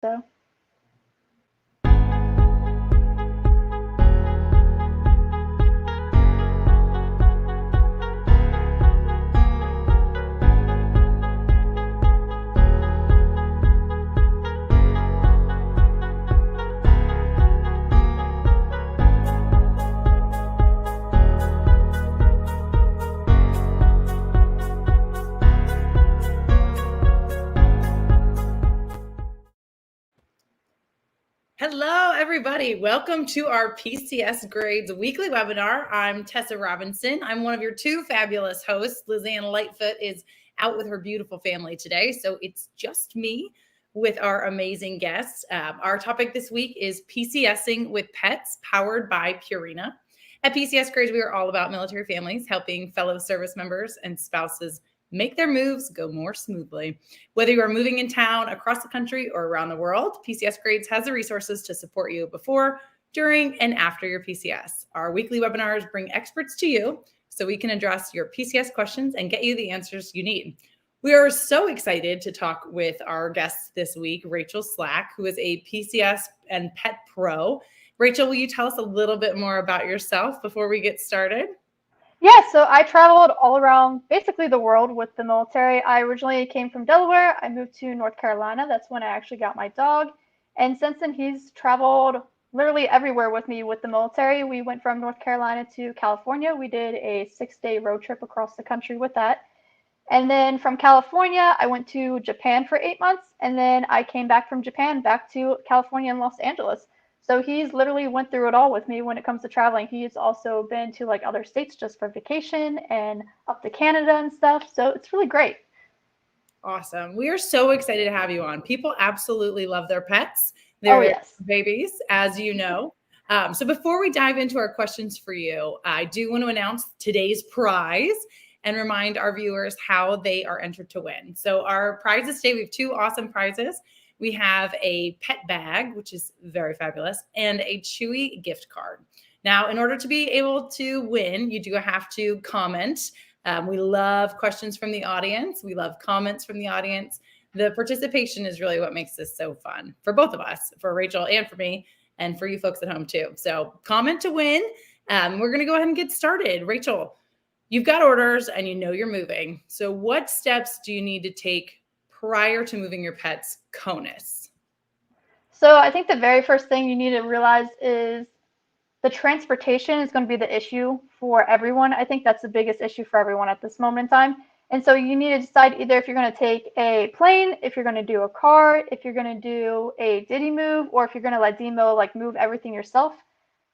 So. Hello, everybody. Welcome to our PCS Grades weekly webinar. I'm Tessa Robinson. I'm one of your two fabulous hosts. Lizanne Lightfoot is out with her beautiful family today, so it's just me with our amazing guests. Our topic this week is PCSing with pets, powered by Purina. At PCS Grades, we are all about military families, helping fellow service members and spouses make their moves go more smoothly. Whether you are moving in town, across the country, or around the world, PCS Grades has the resources to support you before, during, and after your PCS. Our weekly webinars bring experts to you so we can address your PCS questions and get you the answers you need. We are so excited to talk with our guest this week, Rachel Slack, who is a PCS and pet pro. Rachel, will you tell us a little bit more about yourself before we get started? Yeah, so I traveled all around basically the world with the military. I originally came from Delaware. I moved to North Carolina. That's when I actually got my dog. And since then, he's traveled literally everywhere with me with the military. We went from North Carolina to California. We did a 6-day road trip across the country with that. And then from California, I went to Japan for 8 months. And then I came back from Japan back to California and Los Angeles. So he's literally went through it all with me when it comes to traveling. He's also been to like other states just for vacation and up to Canada and stuff. So it's really great. Awesome. We are so excited to have you on. People absolutely love their pets. They're yes. babies, as you know. So before we dive into our questions for you, I do want to announce today's prize and remind our viewers how they are entered to win. So our prizes today, we have two awesome prizes. We have a pet bag, which is very fabulous, and a Chewy gift card. Now, in order to be able to win, you do have to comment. We love questions from the audience. We love comments from the audience. The participation is really what makes this so fun for both of us, for Rachel and for me, and for you folks at home too. So comment to win. We're going to go ahead and get started. Rachel, you've got orders and you know you're moving. So what steps do you need to take prior to moving your pet's CONUS? So I think the very first thing you need to realize is the transportation is going to be the issue for everyone. I think that's the biggest issue for everyone at this moment in time. And so you need to decide either if you're going to take a plane, if you're going to do a car, if you're going to do a Diddy move, or if you're going to let Demo like move everything yourself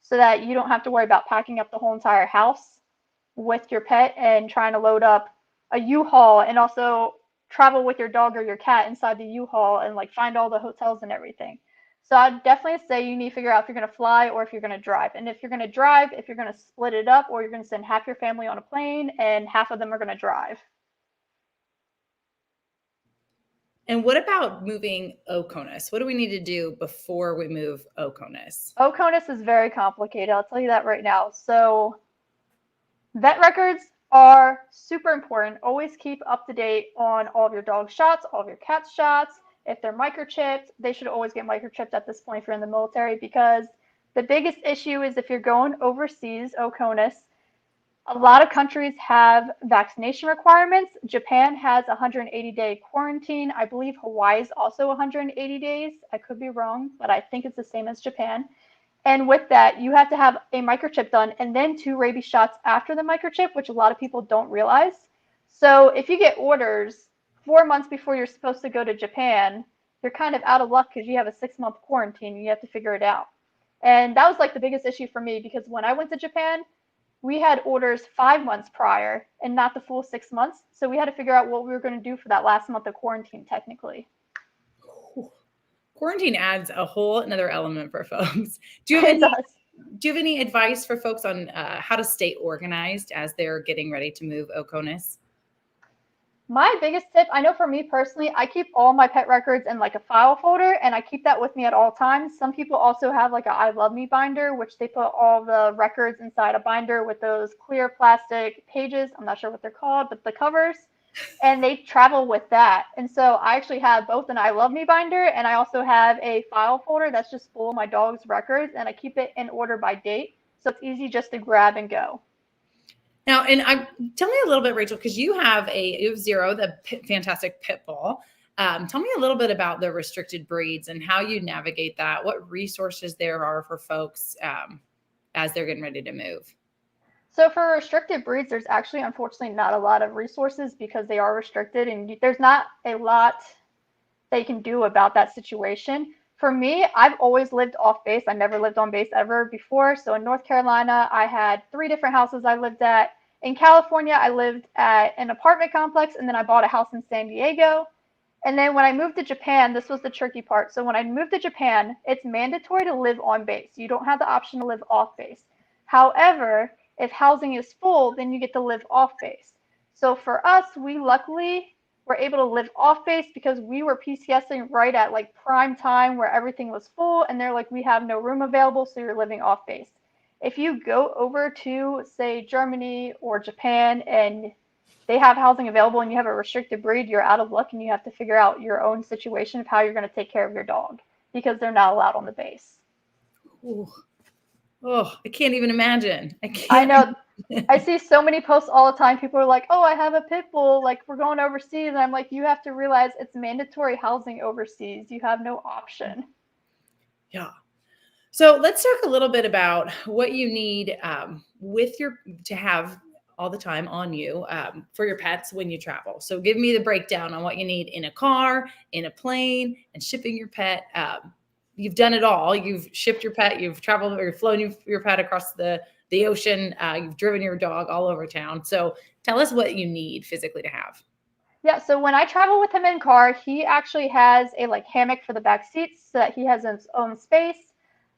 so that you don't have to worry about packing up the whole entire house with your pet and trying to load up a U-Haul and also travel with your dog or your cat inside the U-Haul and like find all the hotels and everything. So I'd definitely say you need to figure out if you're going to fly or if you're going to drive. And if you're going to drive, if you're going to split it up, or you're going to send half your family on a plane and half of them are going to drive. And what about moving OCONUS? What do we need to do before we move OCONUS? OCONUS is very complicated. I'll tell you that right now. So vet records are super important. Always keep up to date on all of your dog shots, all of your cat shots. If they're microchipped, they should always get microchipped at this point if you're in the military, because the biggest issue is if you're going overseas, OCONUS, a lot of countries have vaccination requirements. Japan has a 180-day quarantine. I believe Hawaii is also 180 days. I could be wrong, but I think it's the same as Japan. And with that, you have to have a microchip done and then 2 rabies shots after the microchip, which a lot of people don't realize. So if you get orders 4 months before you're supposed to go to Japan, you're kind of out of luck because you have a 6-month quarantine and you have to figure it out. And that was like the biggest issue for me, because when I went to Japan, we had orders 5 months prior and not the full 6 months. So we had to figure out what we were going to do for that last month of quarantine technically. Quarantine adds a whole another element for folks. Do you have any advice for folks on how to stay organized as they're getting ready to move OCONUS? My biggest tip, I know for me personally, I keep all my pet records in like a file folder, and I keep that with me at all times. Some people also have like a I Love Me binder, which they put all the records inside a binder with those clear plastic pages. I'm not sure what they're called, but the covers. and they travel with that. And so I actually have both an I Love Me binder, and I also have a file folder that's just full of my dog's records, and I keep it in order by date. So it's easy just to grab and go. Now, and tell me a little bit, Rachel, because you have Zero, the fantastic pit bull. Tell me a little bit about the restricted breeds and how you navigate that. What resources there are for folks as they're getting ready to move. So for restricted breeds, there's actually unfortunately not a lot of resources because they are restricted, and there's not a lot they can do about that situation. For me, I've always lived off base. I never lived on base ever before. So in North Carolina, I had 3 different houses I lived at. In California, I lived at an apartment complex, and then I bought a house in San Diego. And then when I moved to Japan, this was the tricky part. So when I moved to Japan, it's mandatory to live on base. You don't have the option to live off base. However, if housing is full, then you get to live off base. So for us, we luckily were able to live off base because we were PCSing right at like prime time where everything was full, and they're like, we have no room available, so you're living off base. If you go over to, say, Germany or Japan and they have housing available and you have a restricted breed, you're out of luck and you have to figure out your own situation of how you're going to take care of your dog because they're not allowed on the base. Ooh. Oh, I can't even imagine. I I can't. know. I see so many posts all the time. People are like, "Oh, I have a pit bull. Like, we're going overseas." And I'm like, "You have to realize it's mandatory housing overseas. You have no option." Yeah. So let's talk a little bit about what you need with your to have all the time on you for your pets when you travel. So give me the breakdown on what you need in a car, in a plane, and shipping your pet. You've done it all. You've shipped your pet. You've traveled or you've flown your pet across the ocean. You've driven your dog all over town. So tell us what you need physically to have. Yeah, so when I travel with him in car, he actually has a like hammock for the back seats so that he has his own space.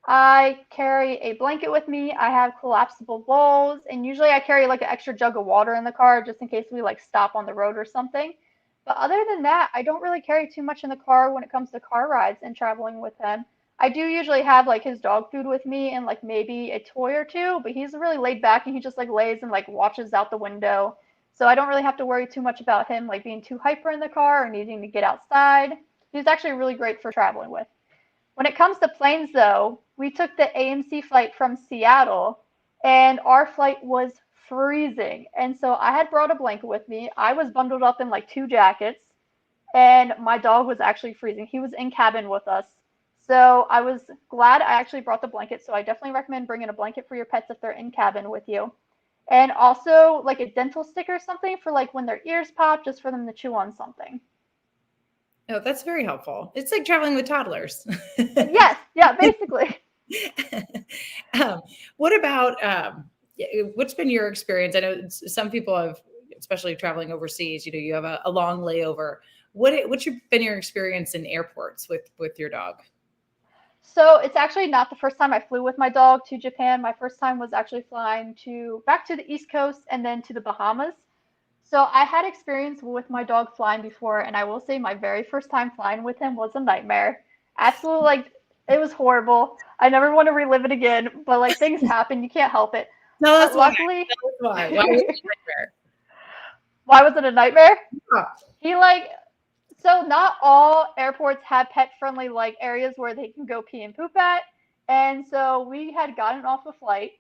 I carry a blanket with me. I have collapsible bowls, and usually I carry like an extra jug of water in the car just in case we like stop on the road or something. But other than that, I don't really carry too much in the car when it comes to car rides and traveling with him. I do usually have like his dog food with me and like maybe a toy or two, but he's really laid back and he just like lays and like watches out the window, so I don't really have to worry too much about him like being too hyper in the car or needing to get outside. He's actually really great for traveling with. When it comes to planes though, we took the AMC flight from Seattle and our flight was freezing. And so I had brought a blanket with me. I was bundled up in like 2 jackets and my dog was actually freezing. He was in cabin with us. So I was glad I actually brought the blanket. So I definitely recommend bringing a blanket for your pets if they're in cabin with you. And also like a dental stick or something for like when their ears pop, just for them to chew on something. Oh, that's very helpful. It's like traveling with toddlers. Yes, yeah, basically. um, what about what's been your experience? I know some people have, especially traveling overseas. You know, you have a long layover. What's been your experience in airports with your dog? So it's actually not the first time I flew with my dog to Japan. My first time was actually flying to back to the East Coast and then to the Bahamas. So I had experience with my dog flying before, and I will say my very first time flying with him was a nightmare. Absolutely, like it was horrible. I never want to relive it again, but like things happen, you can't help it. Tell us But why. luckily, Tell us why. Why was it a nightmare? why was it a nightmare? Yeah. He like So not all airports have pet friendly like areas where they can go pee and poop at. And so we had gotten off a flight,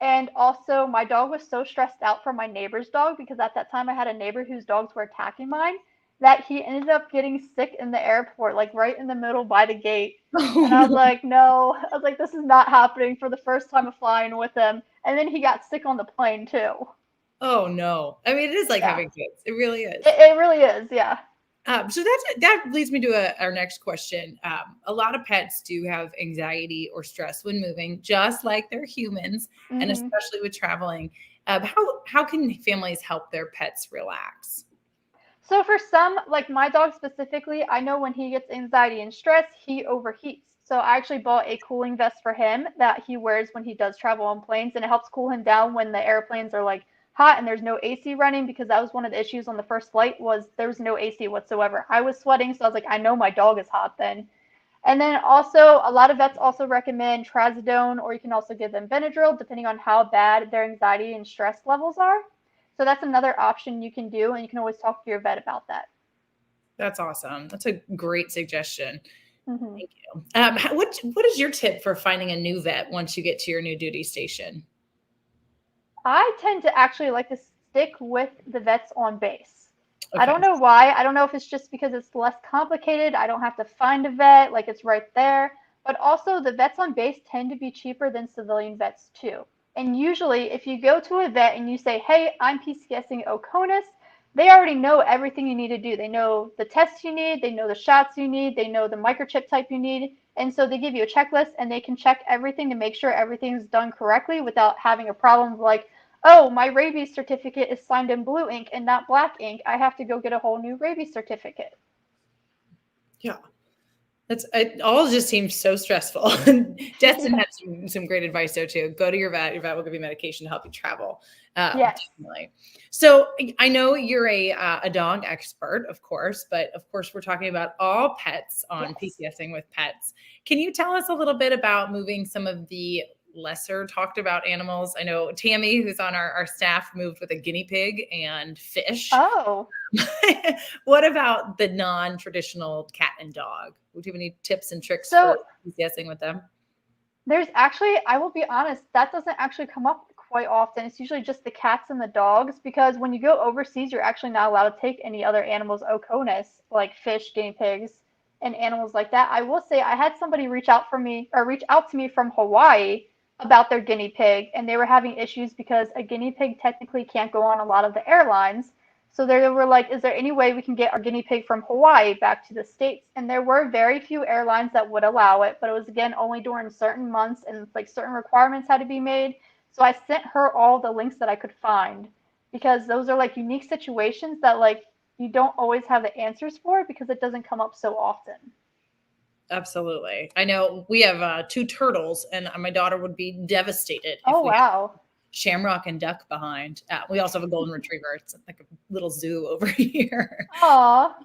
and also my dog was so stressed out from my neighbor's dog because at that time I had a neighbor whose dogs were attacking mine that he ended up getting sick in the airport, like right in the middle by the gate. Oh And I was no. like, no, I was like, this is not happening for the first time of flying with him. And then he got sick on the plane too. Oh no. I mean, it is like Yeah, having kids. It really is. it really is. Yeah. So that leads me to our next question. A lot of pets do have anxiety or stress when moving, just like they're humans, and Hmm. especially with traveling. How can families help their pets relax? So for some, like my dog specifically, I know when he gets anxiety and stress, he overheats. So I actually bought a cooling vest for him that he wears when he does travel on planes, and it helps cool him down when the airplanes are like hot and there's no AC running, because that was one of the issues on the first flight was there was no AC whatsoever. I was sweating, so I was like, I know my dog is hot then. And then also, a lot of vets also recommend trazodone, or you can also give them Benadryl, depending on how bad their anxiety and stress levels are. So that's another option you can do, and you can always talk to your vet about that. That's awesome. That's a great suggestion. Hmm. Thank you. What is your tip for finding a new vet once you get to your new duty station? I tend to actually like to stick with the vets on base. I Okay. don't know why. I don't know if it's just because it's less complicated. I don't have to find a vet, like it's right there. But also, the vets on base tend to be cheaper than civilian vets too. And usually, if you go to a vet and you say, "Hey, I'm PCSing Oconus," they already know everything you need to do. They know the tests you need, they know the shots you need, they know the microchip type you need. And so they give you a checklist and they can check everything to make sure everything's done correctly without having a problem like, oh, my rabies certificate is signed in blue ink and not black ink. I have to go get a whole new rabies certificate. Yeah. It all just seems so stressful. Destin Yeah. had some great advice there too. Go to your vet. Your vet will give you medication to help you travel. Yes. Definitely. So I know you're a dog expert, of course, but of course we're talking about all pets on Yes. PCSing with pets. Can you tell us a little bit about moving some of the lesser talked about animals? I know Tammy, who's on our staff, moved with a guinea pig and fish. Oh, What about the non-traditional cat and dog? Would you have any tips and tricks for so PCSing with them? there's actually, I will be honest, that doesn't actually come up quite often. It's usually just the cats and the dogs because when you go overseas, you're actually not allowed to take any other animals oconus, like fish, guinea pigs, and animals like that. I will say I had somebody reach out to me from Hawaii about their guinea pig, and they were having issues because a guinea pig technically can't go on a lot of the airlines. So they were like, is there any way we can get our guinea pig from Hawaii back to the States? And there were very few airlines that would allow it, but it was again only during certain months and like certain requirements had to be made. So I sent her all the links that I could find because those are like unique situations that like you don't always have the answers for because it doesn't come up so often. Absolutely. I know we have two turtles, and my daughter would be devastated if Oh we had wow. shamrock and duck behind. We also have a golden retriever. It's like a little zoo over here. Aw.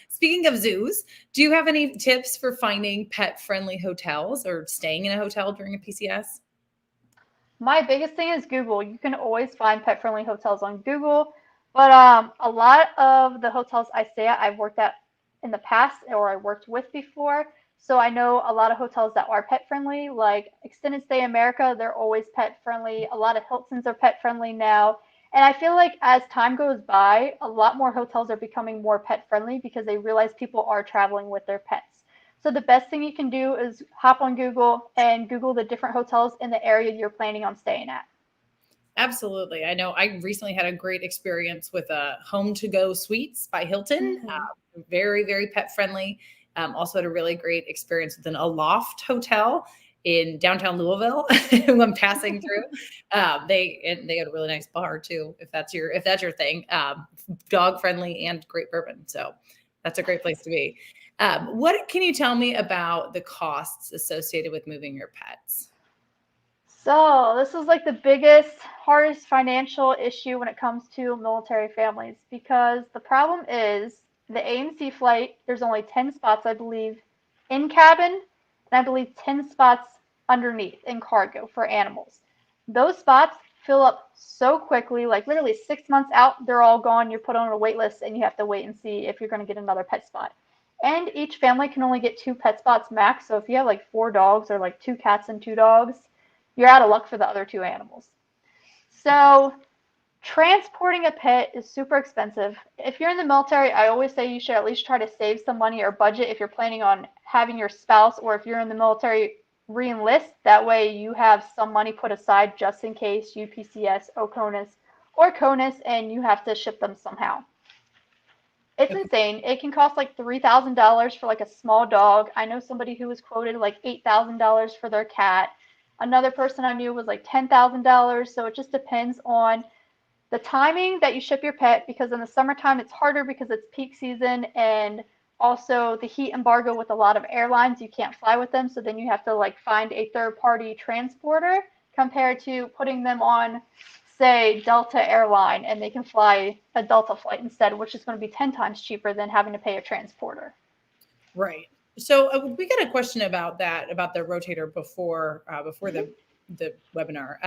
Speaking of zoos, do you have any tips for finding pet-friendly hotels or staying in a hotel during a PCS? My biggest thing is Google. You can always find pet friendly hotels on Google. But a lot of the hotels I stay at, I've worked at in the past or I worked with before. So I know a lot of hotels that are pet friendly, like Extended Stay America, they're always pet friendly. A lot of Hiltons are pet friendly now. And I feel like as time goes by, a lot more hotels are becoming more pet friendly because they realize people are traveling with their pets. So the best thing you can do is hop on Google and Google the different hotels in the area you're planning on staying at. Absolutely. I know I recently had a great experience with a home to go suites by Hilton. Hmm. Very, very pet friendly. Also had a really great experience with an Aloft hotel in downtown Louisville who I'm passing through. They had a really nice bar too, if that's your thing. Dog friendly and great bourbon. So that's a great place to be. What can you tell me about the costs associated with moving your pets? So, this is like the biggest, hardest financial issue when it comes to military families because the problem is the AMC flight, there's only 10 spots, I believe, in cabin, and I believe 10 spots underneath in cargo for animals. Those spots fill up so quickly, like literally 6 months out, they're all gone. You're put on a wait list and you have to wait and see if you're going to get another pet spot. And each family can only get two pet spots max. So if you have like four dogs or like two cats and two dogs, you're out of luck for the other two animals. So transporting a pet is super expensive. If you're in the military, I always say you should at least try to save some money or budget if you're planning on having your spouse or if you're in the military re-enlist. That way you have some money put aside just in case you PCS, OCONUS, or CONUS and you have to ship them somehow. It's Okay. insane. It can cost like $3,000 for like a small dog. I know somebody who was quoted like $8,000 for their cat. Another person I knew was like $10,000. So it just depends on the timing that you ship your pet because in the summertime it's harder because it's peak season and also the heat embargo with a lot of airlines. You can't fly with them. So then you have to like find a third party transporter compared to putting them on say Delta airline and they can fly a Delta flight instead, which is going to be 10 times cheaper than having to pay a transporter. Right. So we got a question about that, about the rotator before Mm-hmm. the webinar.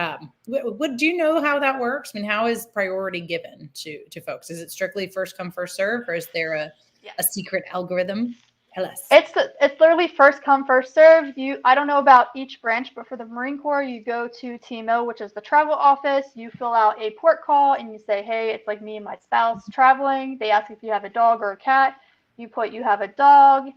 What do you know how that works? I mean, how is priority given to folks? Is it strictly first come, first serve, or is there a Yes. secret algorithm? Tell us. It's literally first come, first serve. I don't know about each branch, but for the Marine Corps, you go to TMO, which is the travel office. You fill out a port call and you say, hey, it's like me and my spouse traveling. They ask if you have a dog or a cat. You put you have a dog,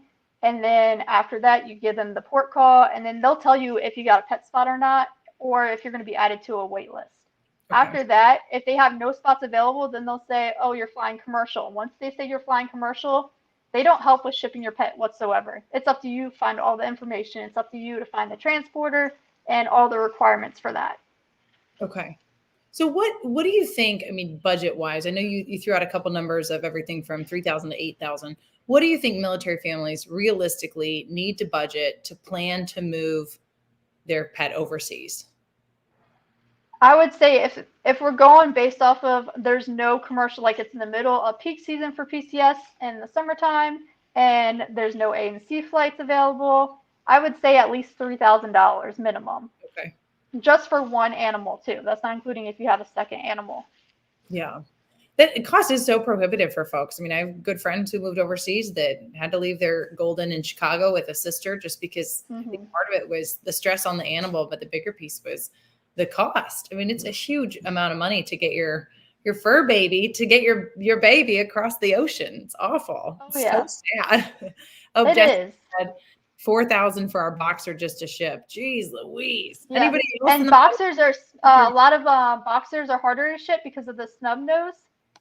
and then after that, you give them the port call, and then they'll tell you if you got a pet spot or not, or if you're going to be added to a wait list. Okay. After that, if they have no spots available, then they'll say, oh, you're flying commercial. Once they say you're flying commercial, they don't help with shipping your pet whatsoever. It's up to you to find all the information. It's up to you to find the transporter and all the requirements for that. Okay. So what do you think? I mean, budget wise, I know you threw out a couple numbers of everything from 3,000 to 8,000. What do you think military families realistically need to budget to plan to move their pet overseas? I would say if we're going based off of there's no commercial, like it's in the middle of peak season for PCS in the summertime and there's no A and C flights available, I would say at least $3,000 minimum. Okay. Just for one animal too. That's not including if you have a second animal. Yeah. That cost is so prohibitive for folks. I mean, I have good friends who moved overseas that had to leave their golden in Chicago with a sister just because I think part of it was the stress on the animal, but the bigger piece was the cost. I mean, it's a huge amount of money to get your fur baby, to get your baby across the ocean. It's awful. Oh It's so yeah, sad. Oh, it Jess is. said 4,000 for our boxer just to ship. Jeez Louise. Yeah, Anybody else in and the boxers are a lot of boxers are harder to ship because of the snub nose.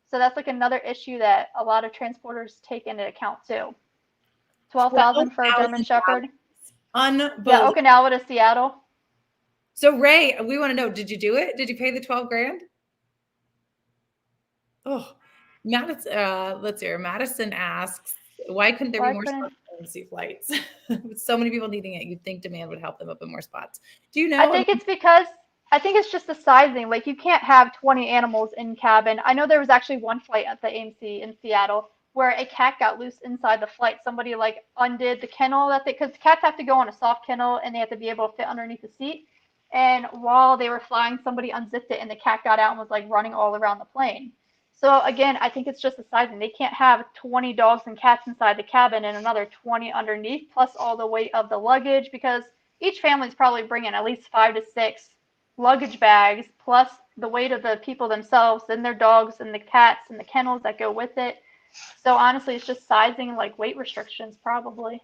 So that's like another issue that a lot of transporters take into account too. 12,000 for a German 12,000? Shepherd. Yeah, Unbelievable. Okinawa to Seattle. So Ray, we want to know, did you do it? Did you pay the 12 grand? Oh, Madison, let's see here. Madison asks, why couldn't there be Why more couldn't? spots on embassy flights? With so many people needing it, you'd think demand would help them open more spots. Do you I know? I think mean, it's because I think it's just the sizing. Like you can't have 20 animals in cabin. I know there was actually one flight at the AMC in Seattle where a cat got loose inside the flight. Somebody like undid the kennel that because cats have to go on a soft kennel and they have to be able to fit underneath the seat. And while they were flying, somebody unzipped it and the cat got out and was like running all around the plane. So again, I think it's just the sizing. They can't have 20 dogs and cats inside the cabin and another 20 underneath, plus all the weight of the luggage because each family's probably bringing at least 5 to 6 luggage bags, plus the weight of the people themselves and their dogs and the cats and the kennels that go with it. So honestly, it's just sizing and like weight restrictions, probably.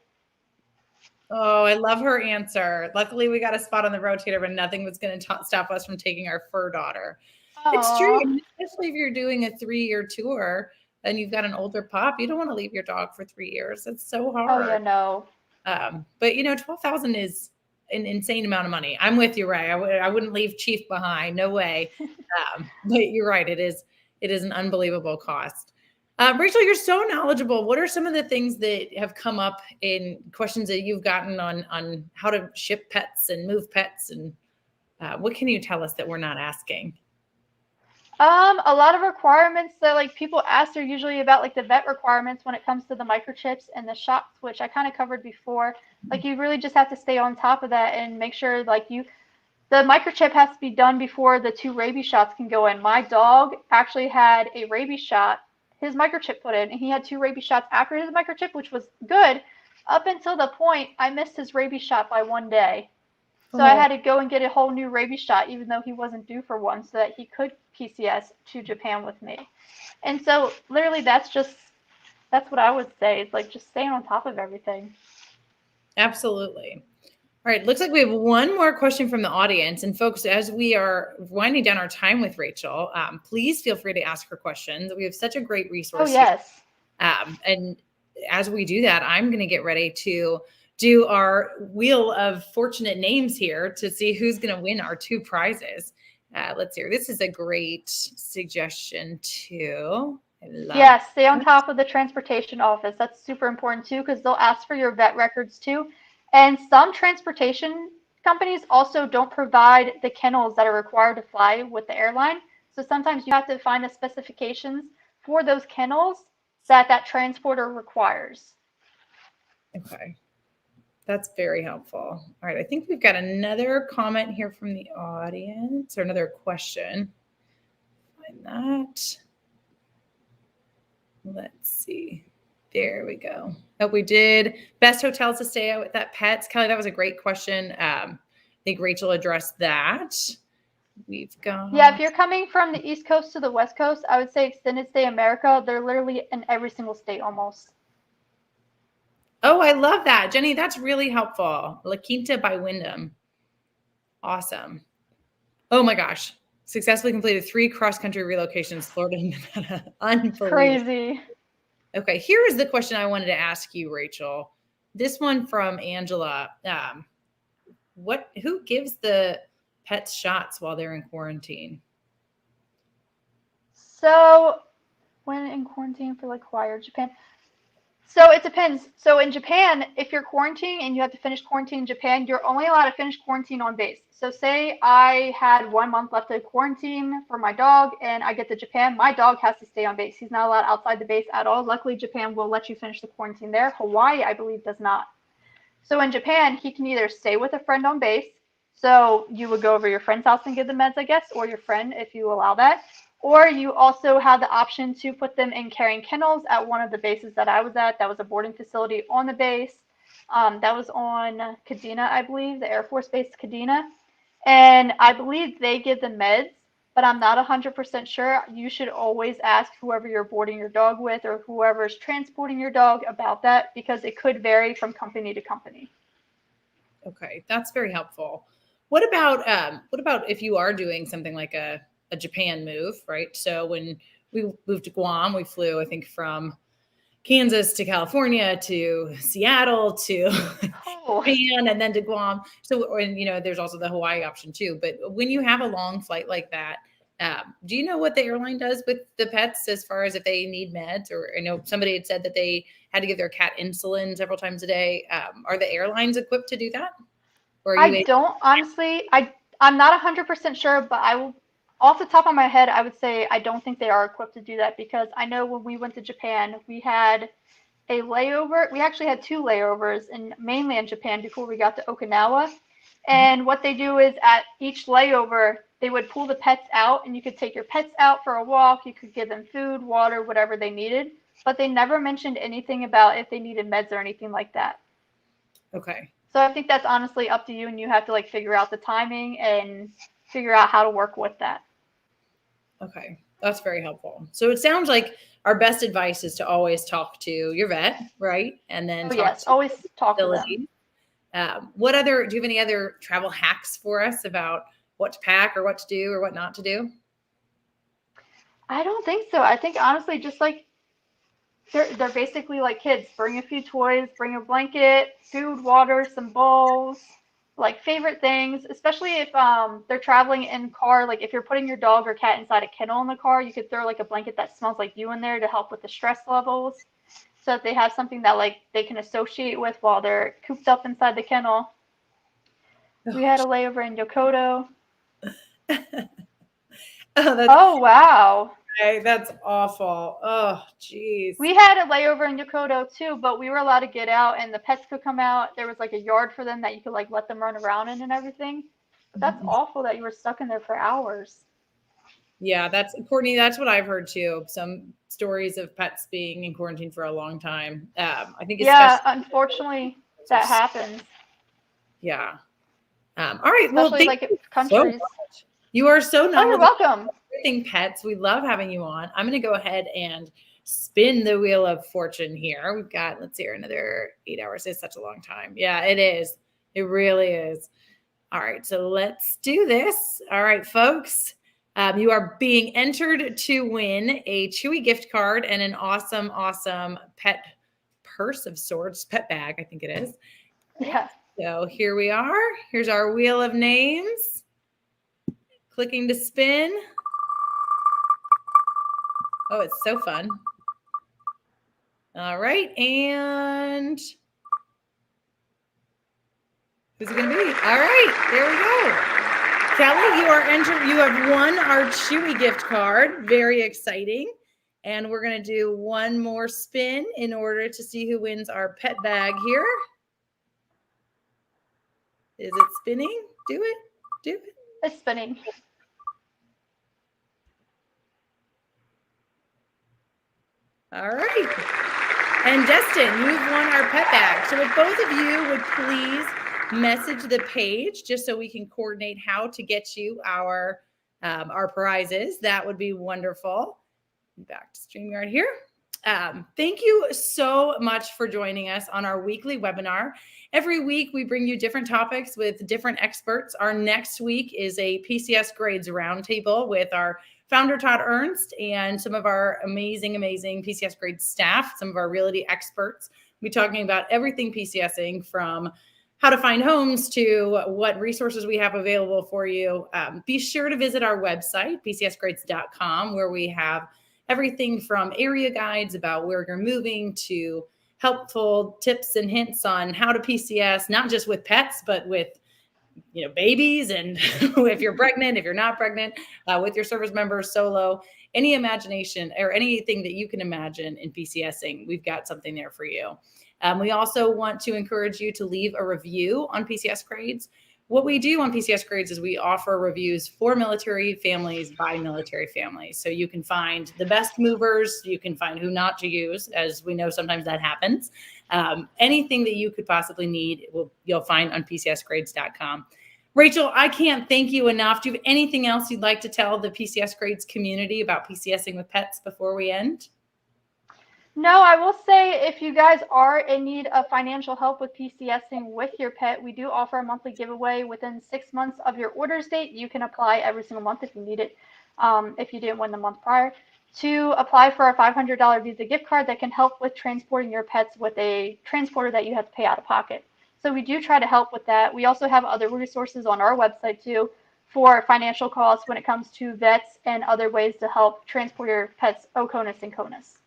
oh, I love her answer. Luckily, we got a spot on the rotator, but nothing was going to stop us from taking our fur daughter. It's true, Aww. especially if you're doing a 3-year tour and you've got an older pup. You don't want to leave your dog for 3 years. It's so Oh yeah, hard. no. But 12,000 is an insane amount of money. I'm with you, Ray. I wouldn't leave Chief behind. No way. But you're right. It is an unbelievable cost. Rachel, you're so knowledgeable. What are some of the things that have come up in questions that you've gotten on how to ship pets and move pets? And what can you tell us that we're not asking? A lot of requirements that like people ask are usually about like the vet requirements when it comes to the microchips and the shots, which I kind of covered before. Like you really just have to stay on top of that and make sure like the microchip has to be done before the 2 rabies shots can go in. My dog actually had a rabies shot, his microchip put in, and he had 2 rabies shots after his microchip, which was good up until the point I missed his rabies shot by one day. So I Oh, had to go and get a whole new rabies shot, even though he wasn't due for one, so that he could PCS to Japan with me. And so, literally, that's what I would say. It's like just staying on top of everything. absolutely. All right, looks like we have one more question from the audience. And folks, as we are winding down our time with Rachel, please feel free to ask her questions. We have such a great Oh resource here. yes. And as we do that, I'm going to get ready to do our wheel of fortunate names here to see who's going to win our 2 prizes. Let's see. This is a great suggestion too. I love Yes, stay on that. top of the transportation office. That's super important too, because they'll ask for your vet records too. And some transportation companies also don't provide the kennels that are required to fly with the airline. So sometimes you have to find the specifications for those kennels that transporter requires. Okay. That's very helpful. All right. I think we've got another comment here from the audience or another question. Find that. Let's see. There we go. Oh, we did best hotels to stay at with that pets. Kelly, that was a great question. I think Rachel addressed that. We've got. Yeah, if you're coming from the East Coast to the West Coast, I would say Extended Stay America. They're literally in every single state almost. Oh, I love that. Jenny, that's really helpful. La Quinta by Wyndham. Awesome. Oh my gosh. Successfully completed 3 cross-country relocations, Florida and Nevada. Unbelievable. Crazy. Okay, here is the question I wanted to ask you, Rachel. This one from Angela. Who gives the pets shots while they're in quarantine? So, when in quarantine for like Hawaii or Japan, so it depends. So in Japan, if you're quarantining and you have to finish quarantine in Japan, you're only allowed to finish quarantine on base. So say I had 1 month left of quarantine for my dog and I get to Japan, my dog has to stay on base. He's not allowed outside the base at all. Luckily, Japan will let you finish the quarantine there. Hawaii, I believe, does not. So in Japan, he can either stay with a friend on base. So you would go over your friend's house and give the meds, I guess, or your friend if you allow that. Or you also have the option to put them in carrying kennels at one of the bases that I was at. That was a boarding facility on the base. That was on Kadena, I believe, the Air Force Base Kadena. And I believe they give the meds, but I'm not 100% sure. You should always ask whoever you're boarding your dog with or whoever's transporting your dog about that because it could vary from company to company. Okay, that's very helpful. What about if you are doing something like a Japan move, right? So when we moved to Guam, we flew, I think, from Kansas to California to Seattle to Japan and then to Guam. So, and there's also the Hawaii option too. But when you have a long flight like that, do you know what the airline does with the pets as far as if they need meds? Or I know somebody had said that they had to give their cat insulin several times a day. Are the airlines equipped to do that? Or are I you don't honestly. I'm not 100% sure, but I will. Off the top of my head, I would say I don't think they are equipped to do that because I know when we went to Japan, we had a layover. We actually had 2 layovers in mainland Japan before we got to Okinawa. And what they do is at each layover, they would pull the pets out, and you could take your pets out for a walk. You could give them food, water, whatever they needed. But they never mentioned anything about if they needed meds or anything like that. Okay. So I think that's honestly up to you, and you have to like figure out the timing and figure out how to work with that. Okay, that's very helpful. So it sounds like our best advice is to always talk to your vet, right? And then talk to always talk to them. Do you have any other travel hacks for us about what to pack or what to do or what not to do? I don't think so. I think honestly, just like they're basically like kids. Bring a few toys, bring a blanket, food, water, some bowls, like favorite things. Especially if they're traveling in car. Like if you're putting your dog or cat inside a kennel in the car, you could throw like a blanket that smells like you in there to help with the stress levels. So that they have something that like they can associate with while they're cooped up inside the kennel. We had a layover in Yokota. Oh wow. That's awful. Oh, geez. We had a layover in Yokota too, but we were allowed to get out and the pets could come out. There was like a yard for them that you could like let them run around in and everything. But that's awful that you were stuck in there for hours. Yeah, that's Courtney. That's what I've heard too. Some stories of pets being in quarantine for a long time. I think. Yeah, unfortunately, that happens. Yeah. All right. Especially like countries. So you are so knowledgeable. Oh, you're welcome. Everything pets. We love having you on. I'm going to go ahead and spin the wheel of fortune here. We've got, let's see here, another 8 hours. It's such a long time. Yeah, it is. It really is. All right. So let's do this. All right, folks. You are being entered to win a Chewy gift card and an awesome, awesome pet purse of sorts, pet bag, I think it is. Yeah. So here we are. Here's our wheel of names. Clicking to spin. Oh, it's so fun. All right. And who's it going to be? All right. There we go. Kelly, you are entered. You have won our Chewy gift card. Very exciting. And we're going to do one more spin in order to see who wins our pet bag here. Is it spinning? Do it. Do it. It's spinning. All right. And Justin, you've won our pet bag. So if both of you would please message the page just so we can coordinate how to get you our prizes, that would be wonderful. Back to StreamYard here. Thank you so much for joining us on our weekly webinar. Every week we bring you different topics with different experts. Our next week is a PCS Grades Roundtable with our founder, Todd Ernst, and some of our amazing PCS Grades staff, some of our realty experts. We'll be talking about everything PCSing, from how to find homes to what resources we have available for you. Be sure to visit our website, PCSgrades.com, where we have everything from area guides about where you're moving to helpful tips and hints on how to PCS, not just with pets, but with babies, and if you're pregnant, if you're not pregnant, with your service members, solo, any imagination or anything that you can imagine in PCSing, we've got something there for you. We also want to encourage you to leave a review on PCS Grades. What we do on PCS Grades is we offer reviews for military families by military families. So you can find the best movers, you can find who not to use, as we know sometimes that happens. Anything that you could possibly need, you'll find on PCSgrades.com. Rachel, I can't thank you enough. Do you have anything else you'd like to tell the PCS Grades community about PCSing with pets before we end? No, I will say, if you guys are in need of financial help with PCSing with your pet, we do offer a monthly giveaway within 6 months of your orders date. You can apply every single month if you need it, if you didn't win the month prior, to apply for a $500 Visa gift card that can help with transporting your pets with a transporter that you have to pay out of pocket. So we do try to help with that. We also have other resources on our website too for financial costs when it comes to vets and other ways to help transport your pets' OCONUS and CONUS.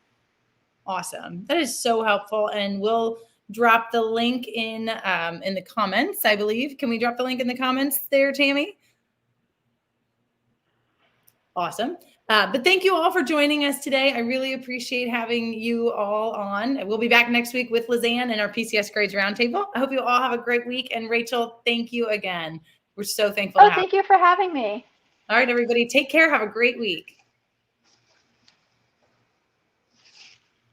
Awesome. That is so helpful. And we'll drop the link in the comments, I believe. Can we drop the link in the comments there, Tammy? Awesome. But thank you all for joining us today. I really appreciate having you all on. We'll be back next week with Lizanne and our PCS Grades Roundtable. I hope you all have a great week. And Rachel, thank you again. We're so thankful. Oh, thank you for having me. All right, everybody, take care. Have a great week.